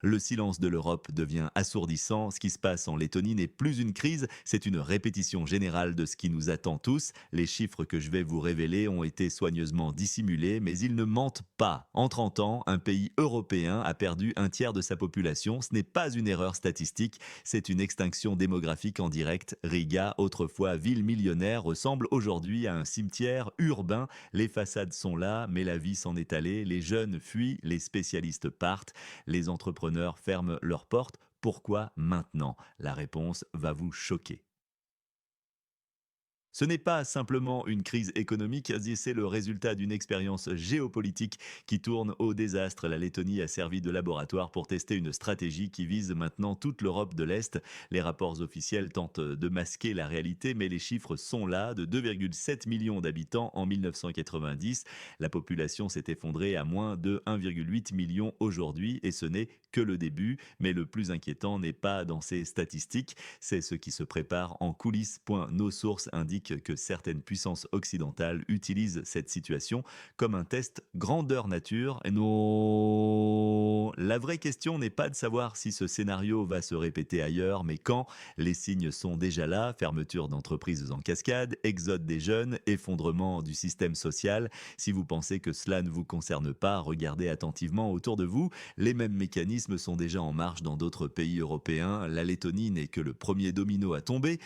Le silence de l'Europe devient assourdissant. Ce qui se passe en Lettonie n'est plus une crise, c'est une répétition générale de ce qui nous attend tous. Les chiffres que je vais vous révéler ont été soigneusement dissimulés, mais ils ne mentent pas. En 30 ans, un pays européen a perdu un tiers de sa population. Ce n'est pas une erreur statistique, c'est une extinction démographique en direct. Riga, autrefois ville millionnaire, ressemble aujourd'hui à un cimetière urbain. Les façades sont là, mais la vie s'en est allée. Les jeunes fuient, les spécialistes partent. Les entrepreneurs ferment leurs portes. Pourquoi maintenant? La réponse va vous choquer. Ce n'est pas simplement une crise économique, c'est le résultat d'une expérience géopolitique qui tourne au désastre. La Lettonie a servi de laboratoire pour tester une stratégie qui vise maintenant toute l'Europe de l'Est. Les rapports officiels tentent de masquer la réalité, mais les chiffres sont là. De 2,7 millions d'habitants en 1990, la population s'est effondrée à moins de 1,8 million aujourd'hui, et ce n'est que le début. Mais le plus inquiétant n'est pas dans ces statistiques, c'est ce qui se prépare en coulisses. Nos sources indiquent que certaines puissances occidentales utilisent cette situation comme un test grandeur nature. Et non, la vraie question n'est pas de savoir si ce scénario va se répéter ailleurs, mais quand. Les signes sont déjà là: fermeture d'entreprises en cascade, exode des jeunes, effondrement du système social. Si vous pensez que cela ne vous concerne pas, regardez attentivement autour de vous. Les mêmes mécanismes sont déjà en marche dans d'autres pays européens. La Lettonie n'est que le premier domino à tomber.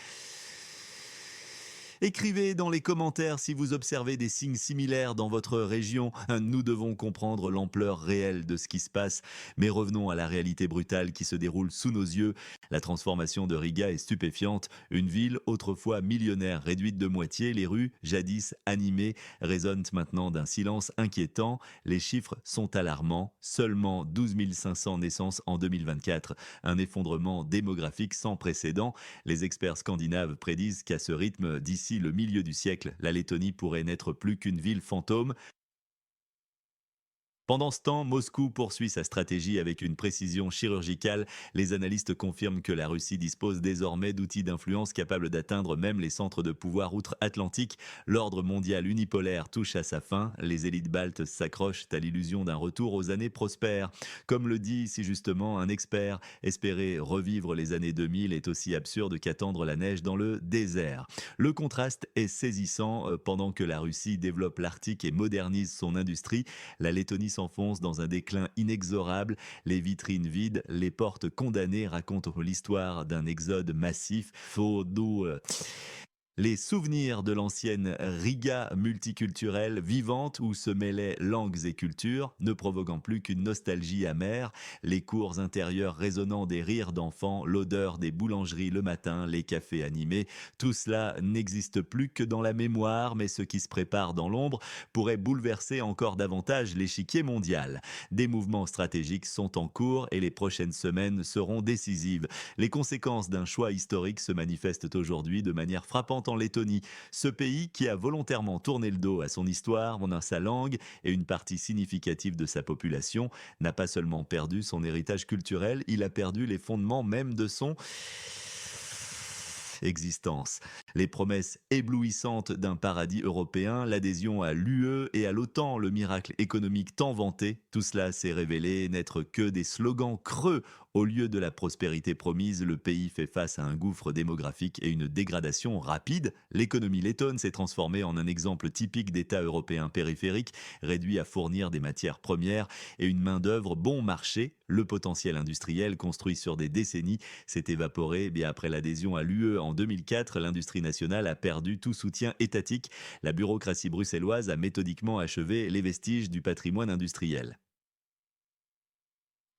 Écrivez dans les commentaires si vous observez des signes similaires dans votre région. Nous devons comprendre l'ampleur réelle de ce qui se passe. Mais revenons à la réalité brutale qui se déroule sous nos yeux. La transformation de Riga est stupéfiante. Une ville autrefois millionnaire réduite de moitié, les rues, jadis animées, résonnent maintenant d'un silence inquiétant. Les chiffres sont alarmants. Seulement 12 500 naissances en 2024. Un effondrement démographique sans précédent. Les experts scandinaves prédisent qu'à ce rythme, d'ici le milieu du siècle, la Lettonie pourrait n'être plus qu'une ville fantôme. Pendant ce temps, Moscou poursuit sa stratégie avec une précision chirurgicale. Les analystes confirment que la Russie dispose désormais d'outils d'influence capables d'atteindre même les centres de pouvoir outre-Atlantique. L'ordre mondial unipolaire touche à sa fin. Les élites baltes s'accrochent à l'illusion d'un retour aux années prospères. Comme le dit si justement un expert, espérer revivre les années 2000 est aussi absurde qu'attendre la neige dans le désert. Le contraste est saisissant. Pendant que la Russie développe l'Arctique et modernise son industrie, la Lettonie s'enfonce dans un déclin inexorable. Les vitrines vides, les portes condamnées racontent l'histoire d'un exode massif. Faux d'eau. Les souvenirs de l'ancienne Riga multiculturelle, vivante où se mêlaient langues et cultures, ne provoquant plus qu'une nostalgie amère, les cours intérieurs résonnant des rires d'enfants, l'odeur des boulangeries le matin, les cafés animés, tout cela n'existe plus que dans la mémoire, mais ce qui se prépare dans l'ombre pourrait bouleverser encore davantage l'échiquier mondial. Des mouvements stratégiques sont en cours et les prochaines semaines seront décisives. Les conséquences d'un choix historique se manifestent aujourd'hui de manière frappante en Lettonie. Ce pays qui a volontairement tourné le dos à son histoire, à sa langue et une partie significative de sa population, n'a pas seulement perdu son héritage culturel, il a perdu les fondements même de son existence. Les promesses éblouissantes d'un paradis européen, l'adhésion à l'UE et à l'OTAN, le miracle économique tant vanté, tout cela s'est révélé n'être que des slogans creux. Au lieu de la prospérité promise, le pays fait face à un gouffre démographique et une dégradation rapide. L'économie lettonne s'est transformée en un exemple typique d'État européen périphérique, réduit à fournir des matières premières et une main-d'œuvre bon marché. Le potentiel industriel construit sur des décennies s'est évaporé. Bien après l'adhésion à l'UE en 2004, l'industrie nationale a perdu tout soutien étatique. La bureaucratie bruxelloise a méthodiquement achevé les vestiges du patrimoine industriel.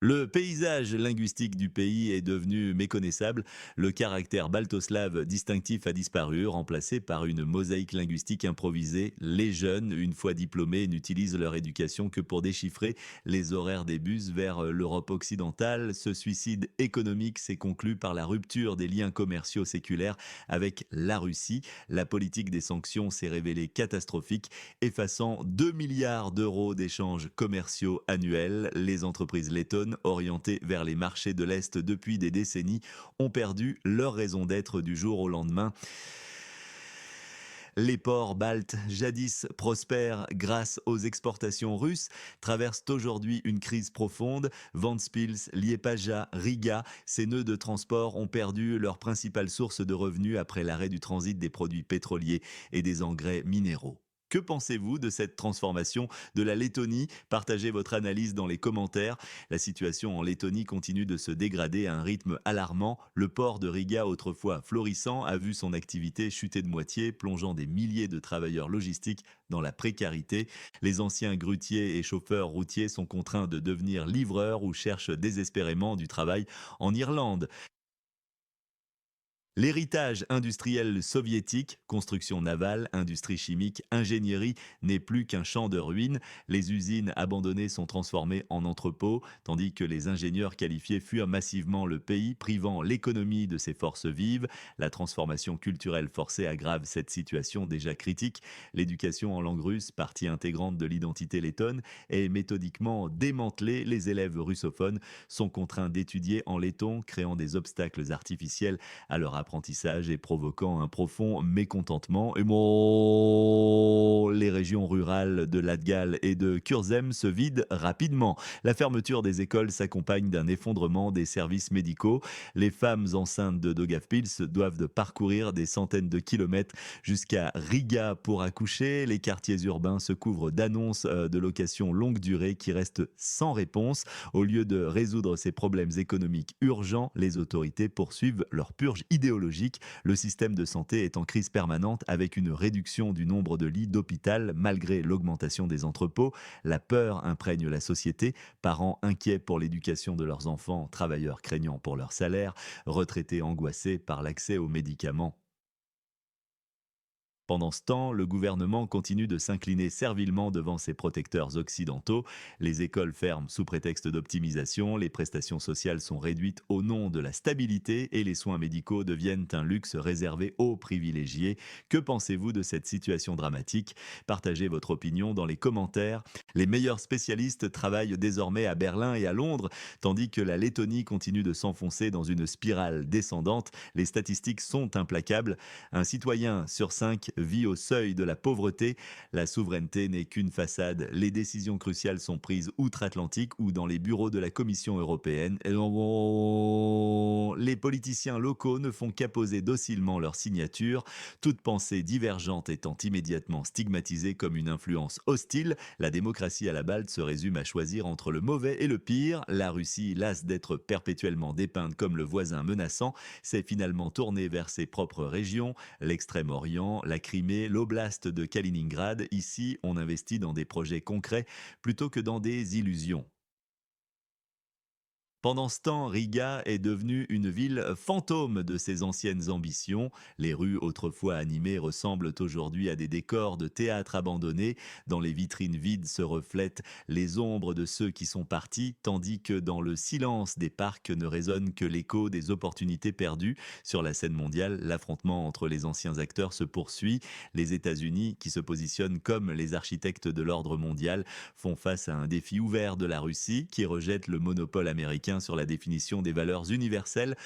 Le paysage linguistique du pays est devenu méconnaissable. Le caractère baltoslave distinctif a disparu, remplacé par une mosaïque linguistique improvisée. Les jeunes, une fois diplômés, n'utilisent leur éducation que pour déchiffrer les horaires des bus vers l'Europe occidentale. Ce suicide économique s'est conclu par la rupture des liens commerciaux séculaires avec la Russie. La politique des sanctions s'est révélée catastrophique, effaçant 2 milliards d'euros d'échanges commerciaux annuels. Les entreprises lettonnes, orientées vers les marchés de l'Est depuis des décennies, ont perdu leur raison d'être du jour au lendemain. Les ports baltes, jadis prospères grâce aux exportations russes, traversent aujourd'hui une crise profonde. Ventspils, Liepāja, Riga, ces nœuds de transport ont perdu leur principale source de revenus après l'arrêt du transit des produits pétroliers et des engrais minéraux. Que pensez-vous de cette transformation de la Lettonie? Partagez votre analyse dans les commentaires. La situation en Lettonie continue de se dégrader à un rythme alarmant. Le port de Riga, autrefois florissant, a vu son activité chuter de moitié, plongeant des milliers de travailleurs logistiques dans la précarité. Les anciens grutiers et chauffeurs routiers sont contraints de devenir livreurs ou cherchent désespérément du travail en Irlande. L'héritage industriel soviétique, construction navale, industrie chimique, ingénierie, n'est plus qu'un champ de ruines. Les usines abandonnées sont transformées en entrepôts, tandis que les ingénieurs qualifiés fuirent massivement le pays, privant l'économie de ses forces vives. La transformation culturelle forcée aggrave cette situation déjà critique. L'éducation en langue russe, partie intégrante de l'identité lettonne, est méthodiquement démantelée. Les élèves russophones sont contraints d'étudier en letton, créant des obstacles artificiels à leur apprentissage et provoquant un profond mécontentement. Et bon, les régions rurales de Latgal et de Kurzem se vident rapidement. La fermeture des écoles s'accompagne d'un effondrement des services médicaux. Les femmes enceintes de Daugavpils doivent de parcourir des centaines de kilomètres jusqu'à Riga pour accoucher. Les quartiers urbains se couvrent d'annonces de location longue durée qui restent sans réponse. Au lieu de résoudre ces problèmes économiques urgents, les autorités poursuivent leur purge idéologique. Le système de santé est en crise permanente avec une réduction du nombre de lits d'hôpital malgré l'augmentation des entrepôts. La peur imprègne la société. Parents inquiets pour l'éducation de leurs enfants, travailleurs craignant pour leur salaire, retraités angoissés par l'accès aux médicaments. Pendant ce temps, le gouvernement continue de s'incliner servilement devant ses protecteurs occidentaux. Les écoles ferment sous prétexte d'optimisation, les prestations sociales sont réduites au nom de la stabilité et les soins médicaux deviennent un luxe réservé aux privilégiés. Que pensez-vous de cette situation dramatique? Partagez votre opinion dans les commentaires. Les meilleurs spécialistes travaillent désormais à Berlin et à Londres, tandis que la Lettonie continue de s'enfoncer dans une spirale descendante. Les statistiques sont implacables. Un citoyen sur 5 vit au seuil de la pauvreté. La souveraineté n'est qu'une façade. Les décisions cruciales sont prises outre-Atlantique ou dans les bureaux de la Commission européenne. Et les politiciens locaux ne font qu'apposer docilement leur signature. Toute pensée divergente étant immédiatement stigmatisée comme une influence hostile, la démocratie à la balte se résume à choisir entre le mauvais et le pire. La Russie, lasse d'être perpétuellement dépeinte comme le voisin menaçant, s'est finalement tournée vers ses propres régions, l'Extrême-Orient, la Crimée, l'oblast de Kaliningrad. Ici, on investit dans des projets concrets plutôt que dans des illusions. Pendant ce temps, Riga est devenue une ville fantôme de ses anciennes ambitions. Les rues autrefois animées ressemblent aujourd'hui à des décors de théâtre abandonnés. Dans les vitrines vides se reflètent les ombres de ceux qui sont partis, tandis que dans le silence des parcs ne résonne que l'écho des opportunités perdues. Sur la scène mondiale, l'affrontement entre les anciens acteurs se poursuit. Les États-Unis, qui se positionnent comme les architectes de l'ordre mondial, font face à un défi ouvert de la Russie, qui rejette le monopole américain sur la définition des valeurs universelles.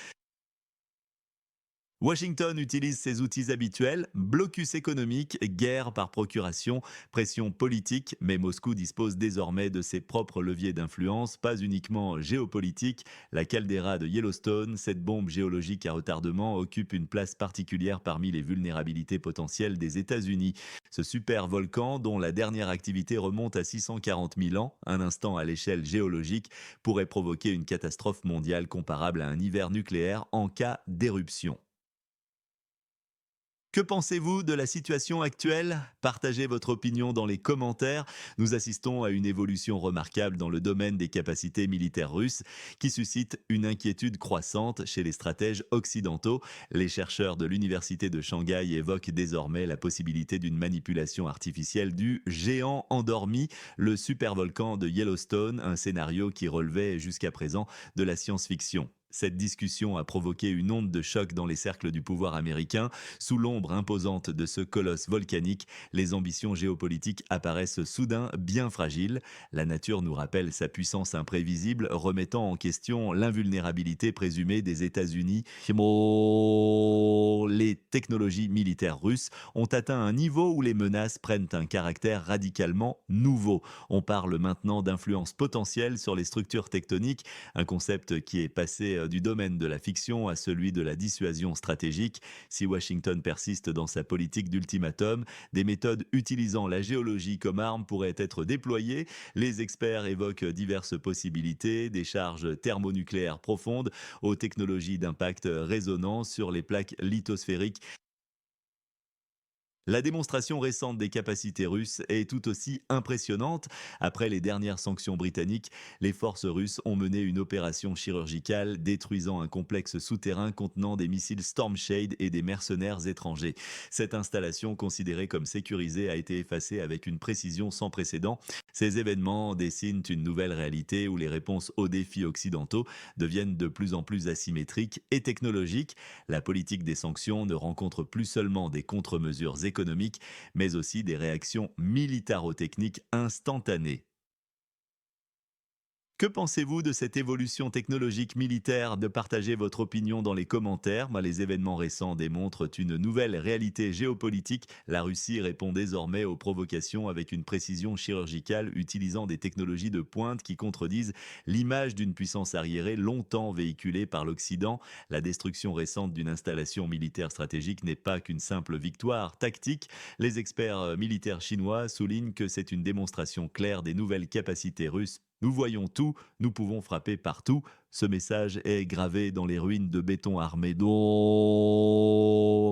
Washington utilise ses outils habituels, blocus économique, guerre par procuration, pression politique, mais Moscou dispose désormais de ses propres leviers d'influence, pas uniquement géopolitique. La caldeira de Yellowstone, cette bombe géologique à retardement, occupe une place particulière parmi les vulnérabilités potentielles des États-Unis. Ce super volcan, dont la dernière activité remonte à 640 000 ans, un instant à l'échelle géologique, pourrait provoquer une catastrophe mondiale comparable à un hiver nucléaire en cas d'éruption. Que pensez-vous de la situation actuelle? Partagez votre opinion dans les commentaires. Nous assistons à une évolution remarquable dans le domaine des capacités militaires russes qui suscite une inquiétude croissante chez les stratèges occidentaux. Les chercheurs de l'université de Shanghai évoquent désormais la possibilité d'une manipulation artificielle du géant endormi, le supervolcan de Yellowstone, un scénario qui relevait jusqu'à présent de la science-fiction. Cette discussion a provoqué une onde de choc dans les cercles du pouvoir américain. Sous l'ombre imposante de ce colosse volcanique, les ambitions géopolitiques apparaissent soudain bien fragiles. La nature nous rappelle sa puissance imprévisible, remettant en question l'invulnérabilité présumée des États-Unis. Les technologies militaires russes ont atteint un niveau où les menaces prennent un caractère radicalement nouveau. On parle maintenant d'influence potentielle sur les structures tectoniques, un concept qui est passé du domaine de la fiction à celui de la dissuasion stratégique. Si Washington persiste dans sa politique d'ultimatum, des méthodes utilisant la géologie comme arme pourraient être déployées. Les experts évoquent diverses possibilités, des charges thermonucléaires profondes aux technologies d'impact résonnant sur les plaques lithosphériques. La démonstration récente des capacités russes est tout aussi impressionnante. Après les dernières sanctions britanniques, les forces russes ont mené une opération chirurgicale détruisant un complexe souterrain contenant des missiles Storm Shade et des mercenaires étrangers. Cette installation, considérée comme sécurisée, a été effacée avec une précision sans précédent. Ces événements dessinent une nouvelle réalité où les réponses aux défis occidentaux deviennent de plus en plus asymétriques et technologiques. La politique des sanctions ne rencontre plus seulement des contre-mesures économiques, mais aussi des réactions militaro-techniques instantanées. Que pensez-vous de cette évolution technologique militaire? De partager votre opinion dans les commentaires. Les événements récents démontrent une nouvelle réalité géopolitique. La Russie répond désormais aux provocations avec une précision chirurgicale, utilisant des technologies de pointe qui contredisent l'image d'une puissance arriérée longtemps véhiculée par l'Occident. La destruction récente d'une installation militaire stratégique n'est pas qu'une simple victoire tactique. Les experts militaires chinois soulignent que c'est une démonstration claire des nouvelles capacités russes. Nous voyons tout, nous pouvons frapper partout. Ce message est gravé dans les ruines de béton armé.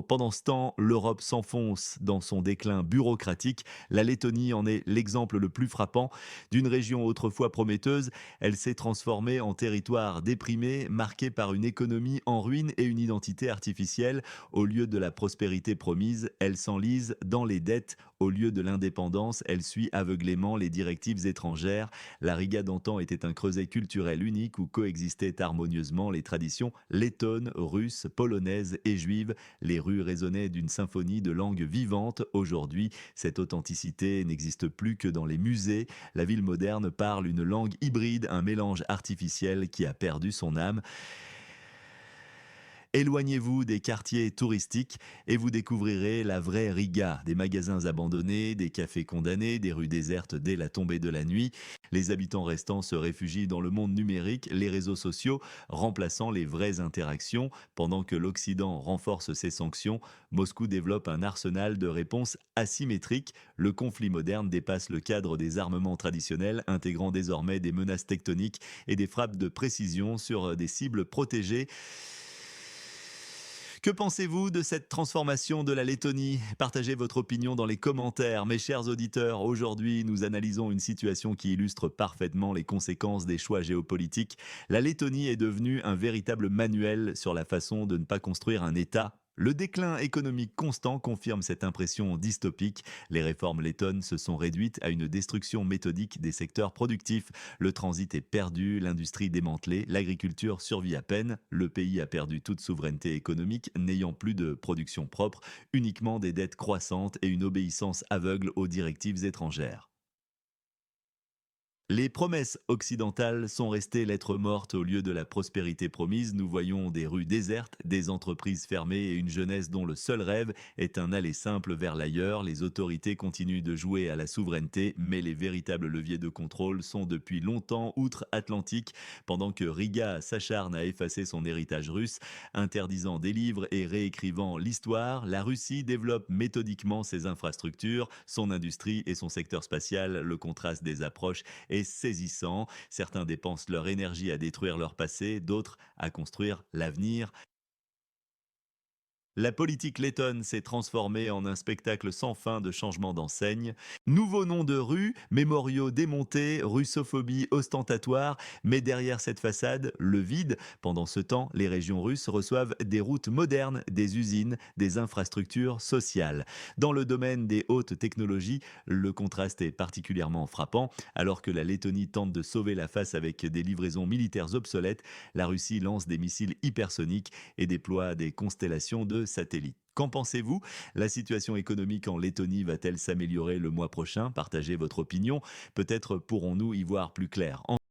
Pendant ce temps, l'Europe s'enfonce dans son déclin bureaucratique. La Lettonie en est l'exemple le plus frappant. D'une région autrefois prometteuse, elle s'est transformée en territoire déprimé, marqué par une économie en ruine et une identité artificielle. Au lieu de la prospérité promise, elle s'enlise dans les dettes. Au lieu de l'indépendance, elle suit aveuglément les directives étrangères. La Riga d'antan était un creuset culturel unique où coexistaient harmonieusement les traditions lettonnes, russes, polonaises et juives. Les rues résonnaient d'une symphonie de langues vivantes. Aujourd'hui, cette authenticité n'existe plus que dans les musées. La ville moderne parle une langue hybride, un mélange artificiel qui a perdu son âme. Éloignez-vous des quartiers touristiques et vous découvrirez la vraie Riga, des magasins abandonnés, des cafés condamnés, des rues désertes dès la tombée de la nuit. Les habitants restants se réfugient dans le monde numérique, les réseaux sociaux, remplaçant les vraies interactions. Pendant que l'Occident renforce ses sanctions, Moscou développe un arsenal de réponses asymétriques. Le conflit moderne dépasse le cadre des armements traditionnels, intégrant désormais des menaces tectoniques et des frappes de précision sur des cibles protégées. Que pensez-vous de cette transformation de la Lettonie? Partagez votre opinion dans les commentaires. Mes chers auditeurs, aujourd'hui, nous analysons une situation qui illustre parfaitement les conséquences des choix géopolitiques. La Lettonie est devenue un véritable manuel sur la façon de ne pas construire un État. Le déclin économique constant confirme cette impression dystopique. Les réformes lettonnes se sont réduites à une destruction méthodique des secteurs productifs. Le transit est perdu, l'industrie démantelée, l'agriculture survit à peine. Le pays a perdu toute souveraineté économique, n'ayant plus de production propre, uniquement des dettes croissantes et une obéissance aveugle aux directives étrangères. Les promesses occidentales sont restées lettres mortes au lieu de la prospérité promise. Nous voyons des rues désertes, des entreprises fermées et une jeunesse dont le seul rêve est un aller simple vers l'ailleurs. Les autorités continuent de jouer à la souveraineté, mais les véritables leviers de contrôle sont depuis longtemps outre-Atlantique. Pendant que Riga s'acharne à effacer son héritage russe, interdisant des livres et réécrivant l'histoire, la Russie développe méthodiquement ses infrastructures, son industrie et son secteur spatial. Le contraste des approches est saisissant. Certains dépensent leur énergie à détruire leur passé, d'autres à construire l'avenir. La politique lettonne s'est transformée en un spectacle sans fin de changements d'enseigne. Nouveaux noms de rues, mémoriaux démontés, russophobie ostentatoire, mais derrière cette façade, le vide. Pendant ce temps, les régions russes reçoivent des routes modernes, des usines, des infrastructures sociales. Dans le domaine des hautes technologies, le contraste est particulièrement frappant. Alors que la Lettonie tente de sauver la face avec des livraisons militaires obsolètes, la Russie lance des missiles hypersoniques et déploie des constellations de satellites. Qu'en pensez-vous? La situation économique en Lettonie va-t-elle s'améliorer le mois prochain? Partagez votre opinion. Peut-être pourrons-nous y voir plus clair.